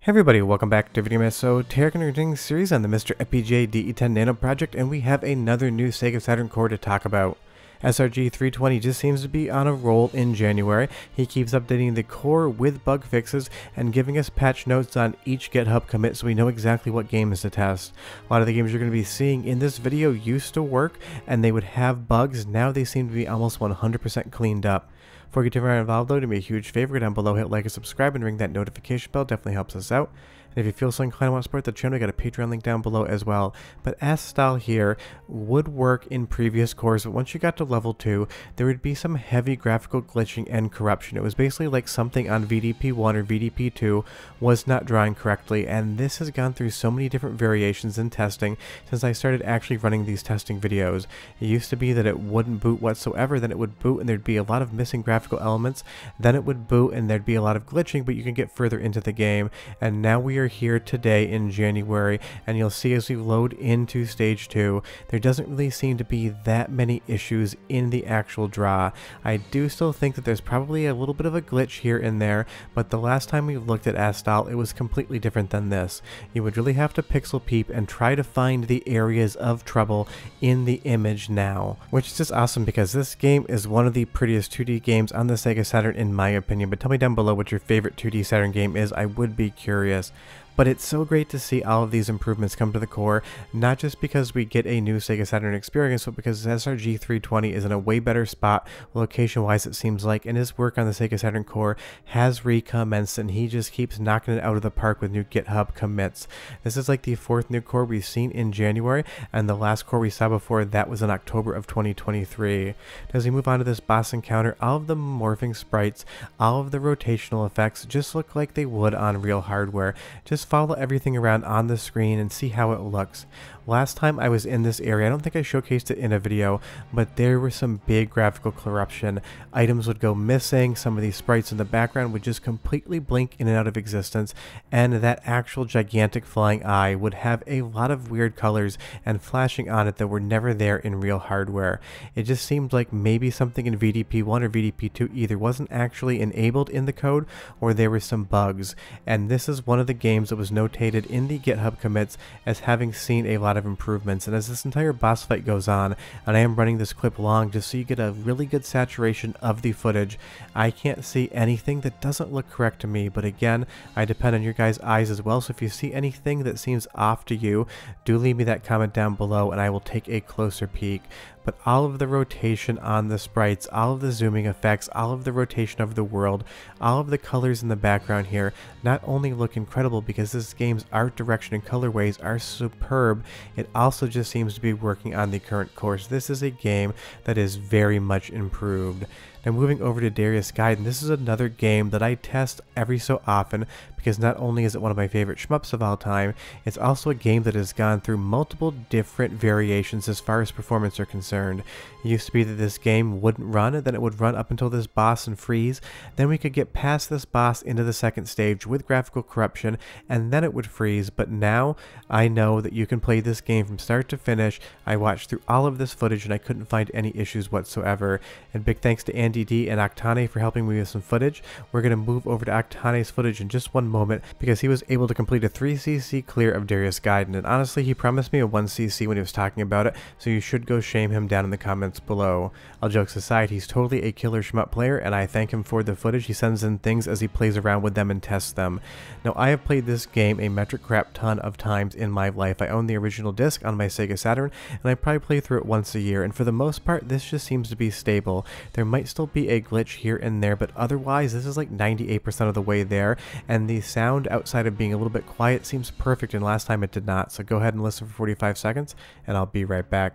Hey everybody, welcome back to Video Mess. So, we're continuing series on the MiSTer FPGA DE10 Nano project, and we have another new Sega Saturn core to talk about. SRG320 just seems to be on a roll in January. He keeps updating the core with bug fixes and giving us patch notes on each GitHub commit so we know exactly what games to test. A lot of the games you're going to be seeing in this video used to work and they would have bugs. Now they seem to be almost 100% cleaned up. Before you get too involved though, do me a huge favor, down below hit like and subscribe and ring that notification bell, definitely helps us out. And if you feel so inclined to want to support the channel, I got a Patreon link down below as well. But S style here would work in previous cores, but once you got to level 2, there would be some heavy graphical glitching and corruption. It was basically like something on VDP1 or VDP2 was not drawing correctly, and this has gone through so many different variations in testing since I started actually running these testing videos. It used to be that it wouldn't boot whatsoever, then it would boot and there'd be a lot of missing graphical elements, then it would boot and there'd be a lot of glitching, but you can get further into the game, and now we are here today in January, and you'll see as we load into stage 2 there doesn't really seem to be that many issues in the actual draw. I do still think that there's probably a little bit of a glitch here and there, but the last time we looked at S-Style it was completely different than this. You would really have to pixel peep and try to find the areas of trouble in the image now, which is just awesome because this game is one of the prettiest 2D games on the Sega Saturn in my opinion. But tell me down below what your favorite 2D Saturn game is, I would be curious. But it's so great to see all of these improvements come to the core, not just because we get a new Sega Saturn experience, but because SRG320 is in a way better spot location-wise it seems like, and his work on the Sega Saturn core has recommenced, and he just keeps knocking it out of the park with new GitHub commits. This is like the 4th new core we've seen in January, and the last core we saw before that was in October of 2023. As we move on to this boss encounter, all of the morphing sprites, all of the rotational effects just look like they would on real hardware. Just follow everything around on the screen and see how it looks. Last time I was in this area, I don't think I showcased it in a video, but there was some big graphical corruption. Items would go missing, some of these sprites in the background would just completely blink in and out of existence, and that actual gigantic flying eye would have a lot of weird colors and flashing on it that were never there in real hardware. It just seemed like maybe something in VDP1 or VDP2 either wasn't actually enabled in the code or there were some bugs, and this is one of the games that was notated in the GitHub commits as having seen a lot of improvements. And as this entire boss fight goes on, and I am running this clip long just so you get a really good saturation of the footage, I can't see anything that doesn't look correct to me, but again, I depend on your guys' eyes as well, so if you see anything that seems off to you, do leave me that comment down below and I will take a closer peek. But all of the rotation on the sprites, all of the zooming effects, all of the rotation of the world, all of the colors in the background here not only look incredible because this game's art direction and colorways are superb, it also just seems to be working on the current course. This is a game that is very much improved. Now moving over to Darius Gaiden, this is another game that I test every so often because not only is it one of my favorite shmups of all time, it's also a game that has gone through multiple different variations as far as performance are concerned. It used to be that this game wouldn't run, then it would run up until this boss and freeze, then we could get past this boss into the second stage with graphical corruption, and then it would freeze. But now I know that you can play this game from start to finish. I watched through all of this footage and I couldn't find any issues whatsoever. And big thanks to Andy D and Octane for helping me with some footage. We're going to move over to Octane's footage in just one moment because he was able to complete a 3cc clear of Darius Gaiden, and honestly he promised me a 1cc when he was talking about it, so you should go shame him down in the comments below. All jokes aside, he's totally a killer shmup player and I thank him for the footage. He sends in things as he plays around with them and tests them. Now I have played this game a metric crap ton of times in my life. I own the original disc on my Sega Saturn and I probably play through it once a year, and for the most part this just seems to be stable. There might still be a glitch here and there, but otherwise this is like 98% of the way there, and the sound outside of being a little bit quiet seems perfect, and last time it did not. So go ahead and listen for 45 seconds and I'll be right back.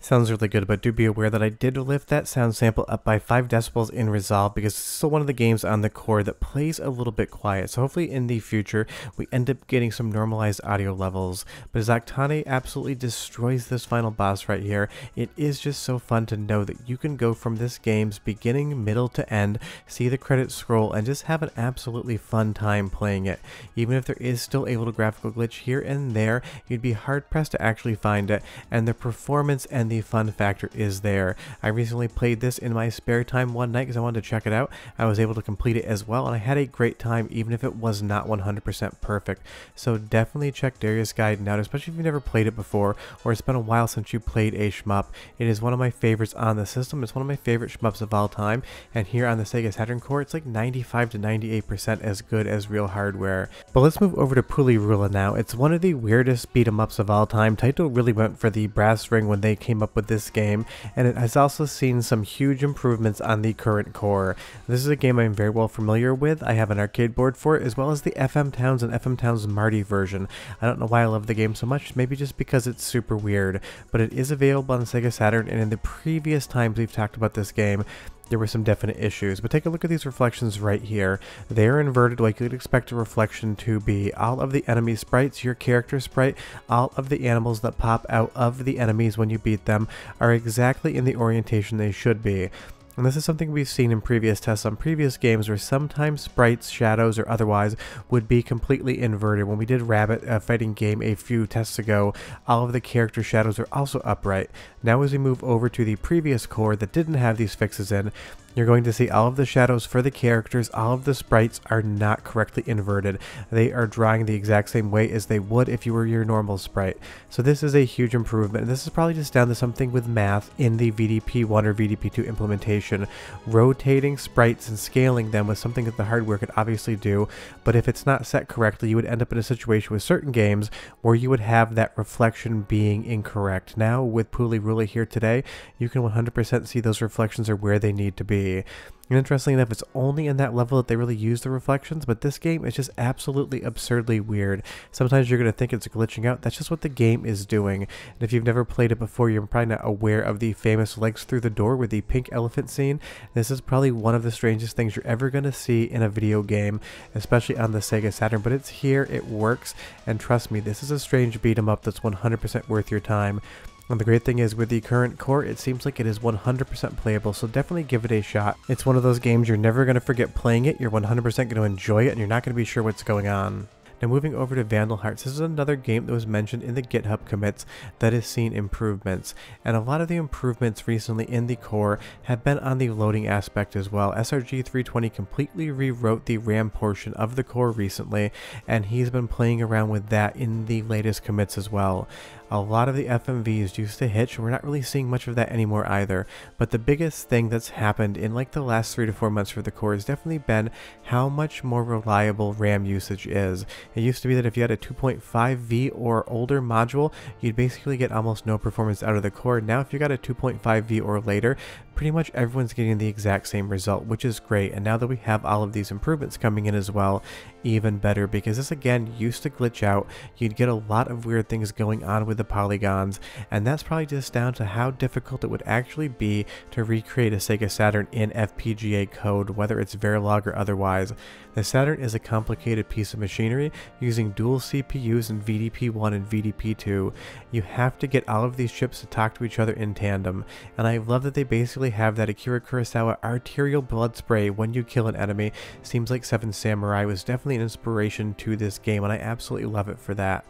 Sounds really good, but do be aware that I did lift that sound sample up by 5 decibels in Resolve because it's still one of the games on the core that plays a little bit quiet. So hopefully in the future we end up getting some normalized audio levels. But Zactane absolutely destroys this final boss right here. It is just so fun to know that you can go from this game's beginning, middle to end, see the credits scroll, and just have an absolutely fun time playing it. Even if there is still a little graphical glitch here and there, you'd be hard pressed to actually find it, and the performance and the fun factor is there. I recently played this in my spare time one night because I wanted to check it out. I was able to complete it as well, and I had a great time even if it was not 100% perfect. So definitely check Darius' Guide out, especially if you've never played it before or it's been a while since you played a shmup. It is one of my favorites on the system. It's one of my favorite shmups of all time, and here on the Sega Saturn core it's like 95 to 98% as good as real hardware. But let's move over to Pulirula now. It's one of the weirdest beat 'em ups of all time. Taito really went for the brass ring when they came up with this game, and it has also seen some huge improvements on the current core. This is a game I'm very well familiar with. I have an arcade board for it, as well as the FM Towns and FM Towns Marty version. I don't know why I love the game so much, maybe just because it's super weird, but it is available on Sega Saturn, and in the previous times we've talked about this game, there were some definite issues. But take a look at these reflections right here. They are inverted like you'd expect a reflection to be. All of the enemy sprites, your character sprite, all of the animals that pop out of the enemies when you beat them are exactly in the orientation they should be. And this is something we've seen in previous tests on previous games where sometimes sprites, shadows, or otherwise would be completely inverted. When we did Rabbit fighting game a few tests ago, all of the character shadows are also upright. Now as we move over to the previous core that didn't have these fixes in, you're going to see all of the shadows for the characters, all of the sprites are not correctly inverted. They are drawing the exact same way as they would if you were your normal sprite. So this is a huge improvement, and this is probably just down to something with math in the VDP1 or VDP2 implementation. Rotating sprites and scaling them was something that the hardware could obviously do, but if it's not set correctly, you would end up in a situation with certain games where you would have that reflection being incorrect. Now with Pulirula here today, you can 100% see those reflections are where they need to be. And interestingly enough, it's only in that level that they really use the reflections, but this game is just absolutely absurdly weird. Sometimes you're going to think it's glitching out. That's just what the game is doing. And if you've never played it before, you're probably not aware of the famous legs through the door with the pink elephant scene. This is probably one of the strangest things you're ever going to see in a video game, especially on the Sega Saturn, but it's here, it works, and trust me, this is a strange beat 'em up that's 100% worth your time. And the great thing is, with the current core, it seems like it is 100% playable, so definitely give it a shot. It's one of those games you're never going to forget playing it, you're 100% going to enjoy it, and you're not going to be sure what's going on. Now moving over to Vandal Hearts, this is another game that was mentioned in the GitHub commits that has seen improvements, and a lot of the improvements recently in the core have been on the loading aspect as well. SRG320 completely rewrote the RAM portion of the core recently, and he's been playing around with that in the latest commits as well. A lot of the FMVs used to hitch, and we're not really seeing much of that anymore either, but the biggest thing that's happened in like the last 3 to 4 months for the core has definitely been how much more reliable RAM usage is. It used to be that if you had a 2.5V or older module, you'd basically get almost no performance out of the core. Now if you got a 2.5V or later, pretty much everyone's getting the exact same result, which is great. And now that we have all of these improvements coming in as well, even better, because this again used to glitch out. You'd get a lot of weird things going on with the polygons, and that's probably just down to how difficult it would actually be to recreate a Sega Saturn in FPGA code, whether it's Verilog or otherwise. The Saturn is a complicated piece of machinery using dual CPUs in VDP1 and VDP2. You have to get all of these chips to talk to each other in tandem, and I love that they basically have that Akira Kurosawa arterial blood spray when you kill an enemy. Seems like Seven Samurai was definitely an inspiration to this game, and I absolutely love it for that.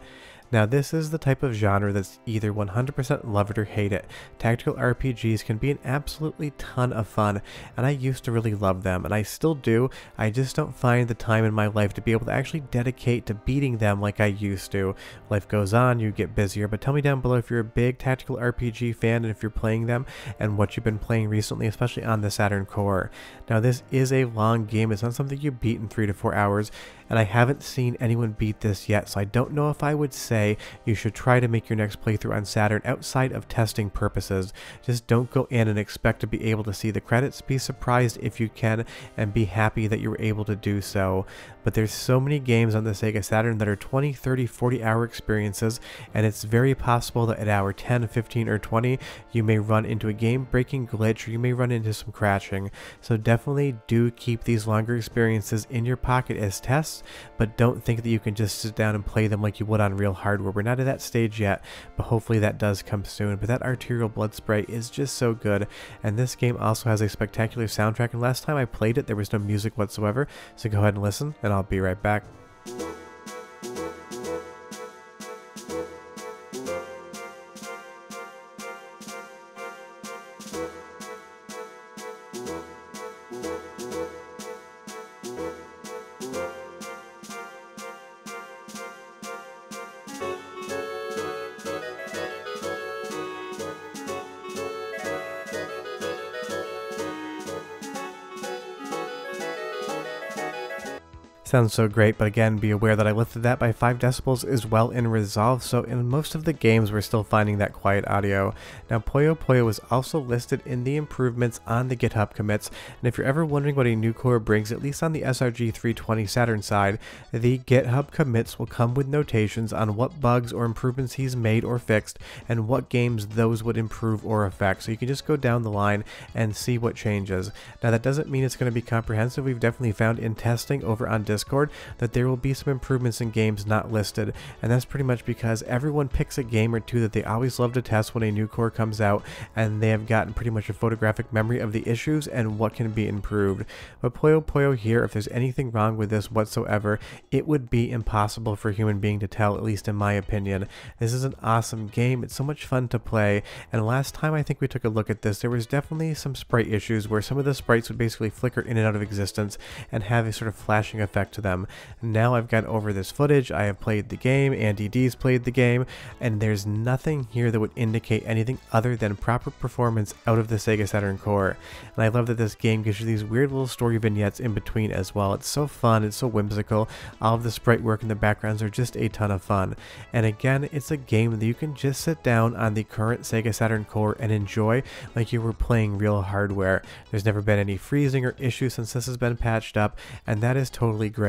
Now this is the type of genre that's either 100% love it or hate it. Tactical RPGs can be an absolutely ton of fun, and I used to really love them, and I still do. I just don't find the time in my life to be able to actually dedicate to beating them like I used to. Life goes on, you get busier, but tell me down below if you're a big tactical RPG fan and if you're playing them, and what you've been playing recently, especially on the Saturn core. Now this is a long game, it's not something you beat in 3 to 4 hours, and I haven't seen anyone beat this yet, so I don't know if I would say you should try to make your next playthrough on Saturn outside of testing purposes. Just don't go in and expect to be able to see the credits. Be surprised if you can, and be happy that you were able to do so. But there's so many games on the Sega Saturn that are 20, 30, 40-hour experiences, and it's very possible that at hour 10, 15, or 20, you may run into a game-breaking glitch, or you may run into some crashing. So definitely do keep these longer experiences in your pocket as tests, but don't think that you can just sit down and play them like you would on real hardware. We're not at that stage yet, but hopefully that does come soon. But that arterial blood spray is just so good, and this game also has a spectacular soundtrack, and last time I played it there was no music whatsoever, so go ahead and listen, and I'll be right back. Sounds so great, but again, be aware that I lifted that by 5 decibels as well in Resolve, so in most of the games we're still finding that quiet audio. Now Puyo Puyo was also listed in the improvements on the GitHub commits, and if you're ever wondering what a new core brings, at least on the SRG 320 Saturn side, the GitHub commits will come with notations on what bugs or improvements he's made or fixed, and what games those would improve or affect, so you can just go down the line and see what changes. Now that doesn't mean it's going to be comprehensive. We've definitely found in testing over on Discord that there will be some improvements in games not listed, and that's pretty much because everyone picks a game or two that they always love to test when a new core comes out, and they have gotten pretty much a photographic memory of the issues and what can be improved. But Puyo Puyo here, if there's anything wrong with this whatsoever, it would be impossible for a human being to tell, at least in my opinion. This is an awesome game, it's so much fun to play, and last time I think we took a look at this, there was definitely some sprite issues where some of the sprites would basically flicker in and out of existence and have a sort of flashing effect to them. Now I've gone over this footage, I have played the game, Andy D's played the game, and there's nothing here that would indicate anything other than proper performance out of the Sega Saturn core. And I love that this game gives you these weird little story vignettes in between as well. It's so fun, it's so whimsical, all of the sprite work in the backgrounds are just a ton of fun. And again, it's a game that you can just sit down on the current Sega Saturn core and enjoy like you were playing real hardware. There's never been any freezing or issues since this has been patched up, and that is totally great.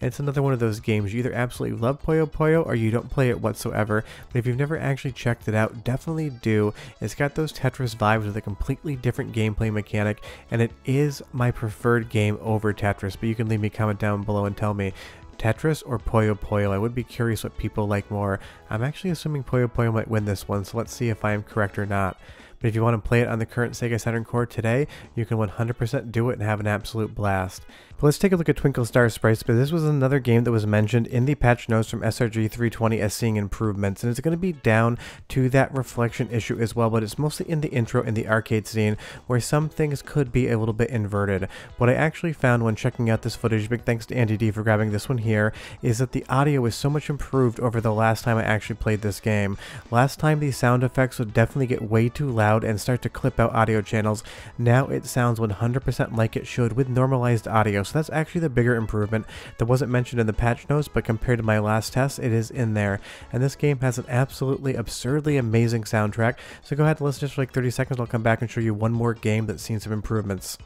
And it's another one of those games, you either absolutely love Puyo Puyo or you don't play it whatsoever, but if you've never actually checked it out, definitely do. It's got those Tetris vibes with a completely different gameplay mechanic, and it is my preferred game over Tetris, but you can leave me a comment down below and tell me, Tetris or Puyo Puyo? I would be curious what people like more. I'm actually assuming Puyo Puyo might win this one, so let's see if I am correct or not. But if you want to play it on the current Sega Saturn core today, you can 100% do it and have an absolute blast. But let's take a look at Twinkle Star Sprites, because this was another game that was mentioned in the patch notes from SRG 320 as seeing improvements, and it's going to be down to that reflection issue as well, but it's mostly in the intro in the arcade scene where some things could be a little bit inverted. What I actually found when checking out this footage, big thanks to Andy D for grabbing this one here, is that the audio is so much improved over the last time I actually played this game. Last time these sound effects would definitely get way too loud and start to clip out audio channels. Now it sounds 100% like it should with normalized audio, so that's actually the bigger improvement that wasn't mentioned in the patch notes, but compared to my last test, it is in there. And this game has an absolutely absurdly amazing soundtrack, so go ahead and listen just for like 30 seconds. I'll come back and show you one more game that's seen some improvements.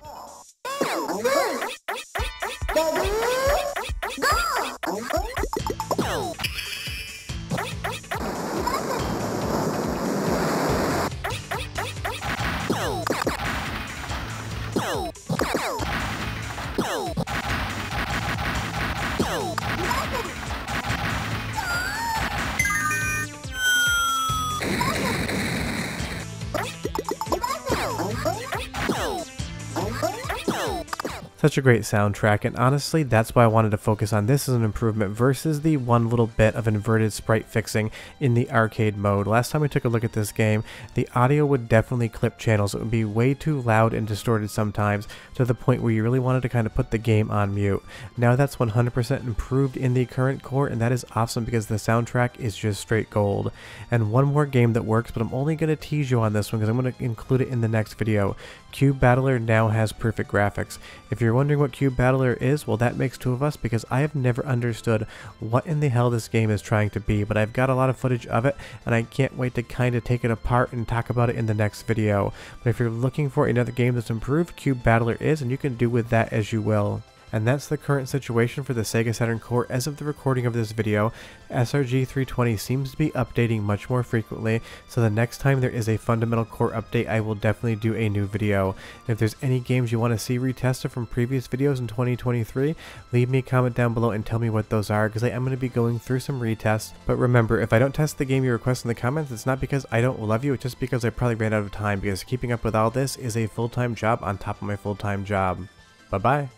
Such a great soundtrack, and honestly that's why I wanted to focus on this as an improvement versus the one little bit of inverted sprite fixing in the arcade mode. Last time we took a look at this game, the audio would definitely clip channels. It would be way too loud and distorted sometimes, to the point where you really wanted to kind of put the game on mute. Now that's 100% improved in the current core, and that is awesome because the soundtrack is just straight gold. And one more game that works, but I'm only going to tease you on this one because I'm going to include it in the next video. Cube Battler now has perfect graphics. If you're you're wondering what Cube Battler is, well, that makes two of us because I have never understood what in the hell this game is trying to be, but I've got a lot of footage of it and I can't wait to kind of take it apart and talk about it in the next video. But if you're looking for another game that's improved, Cube Battler is, and you can do with that as you will. And that's the current situation for the Sega Saturn Core as of the recording of this video. SRG320 seems to be updating much more frequently, so the next time there is a fundamental core update I will definitely do a new video. And if there's any games you want to see retested from previous videos in 2023, leave me a comment down below and tell me what those are, because I am going to be going through some retests. But remember, if I don't test the game you request in the comments, it's not because I don't love you, it's just because I probably ran out of time, because keeping up with all this is a full-time job on top of my full-time job. Bye bye.